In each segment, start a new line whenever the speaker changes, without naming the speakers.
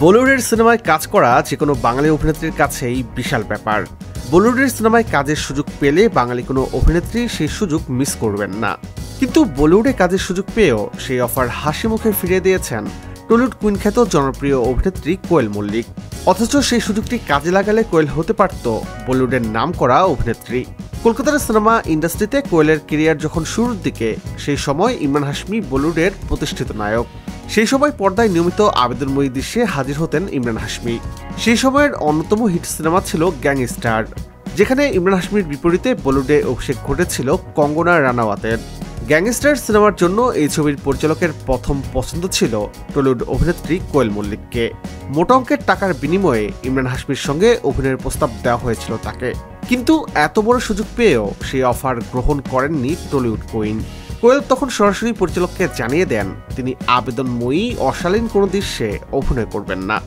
বলিউডের সিনেমায় কাজ করা যে কোনো বাঙালি অভিনেত্রীর কাছেই বিশাল ব্যাপার। বলিউডের সিনেমায় কাজের সুযোগ পেলে বাঙালি কোনো অভিনেত্রী সেই সুযোগ মিস করবেন না। কিন্তু বলিউডে কাজের সুযোগ পেয়েও সেই অফার হাসি মুখে ফিরিয়ে দিয়েছেন টলিউড কুইন খ্যাত জনপ্রিয় অভিনেত্রী কোয়েল মল্লিক। অথচ সেই সুযোগটি কাজে লাগালে কোয়েল হতে পারত বলিউডের নামকরা অভিনেত্রী। কলকাতার সিনেমা ইন্ডাস্ট্রিতে কোয়েলের কেরিয়ার যখন শুরুর দিকে, সেই সময় ইমরান হাশমি বলিউডের প্রতিষ্ঠিত নায়ক। সেই সময় পর্দায় নিয়মিত আবেদনময়ী দৃশ্যে হাজির হতেন ইমরান হাশমি। সেই সময়ের অন্যতম হিট সিনেমা ছিল গ্যাংস্টার, যেখানে ইমরান হাশমির বিপরীতে বলিউডে অভিষেক ঘটেছিল কঙ্গনা রানাওয়াতের। গ্যাংস্টার সিনেমার জন্য এই ছবির পরিচালকের প্রথম পছন্দ ছিল টলিউড অভিনেত্রী কোয়েল মল্লিককে। মোটা অঙ্কের টাকার বিনিময়ে ইমরান হাশমির সঙ্গে অভিনয়ের প্রস্তাব দেওয়া হয়েছিল তাকে। কিন্তু এত বড় সুযোগ পেয়েও সেই অফার গ্রহণ করেননি টলিউড কুইন। কোয়েল তখন সরাসরি পরিচালককে জানিয়ে দেন তিনি আবেদনময়ী অশালীন কোনো দৃশ্যে অভিনয় করবেন না।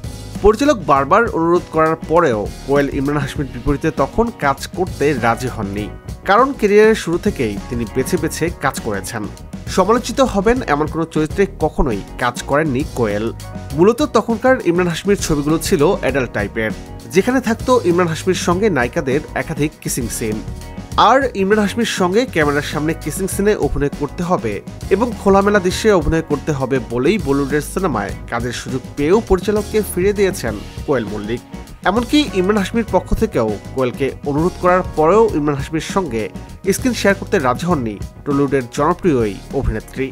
পরিচালক বারবার অনুরোধ করার পরেও কোয়েল ইমরান হাশমির বিপরীতে তখন কাজ করতে রাজি হননি, কারণ ক্যারিয়ারের শুরু থেকেই তিনি বেছে বেছে কাজ করেছেন। সমালোচিত হবেন এমন কোনো চরিত্রে কখনোই কাজ করেননি কোয়েল। মূলত তখনকার ইমরান হাশমির ছবিগুলো ছিল অ্যাডাল্ট টাইপের, যেখানে থাকতো ইমরান হাশমির সঙ্গে নায়িকাদের একাধিক কিসিং সিন। আর ইমরান হাশমির সঙ্গে ক্যামেরার সামনে কিসিং সিনে অভিনয় করতে হবে এবং খোলামেলা দৃশ্যে অভিনয় করতে হবে বলেই বলিউডের সিনেমায় কাজের সুযোগ পেয়েও পরিচালককে ফিরিয়ে দিয়েছেন কোয়েল মল্লিক। এমনকি ইমরান হাশমির পক্ষ থেকেও কোয়েলকে অনুরোধ করার পরেও ইমরান হাশমির সঙ্গে স্ক্রিন শেয়ার করতে রাজি হননি টলিউডের জনপ্রিয় এই অভিনেত্রী।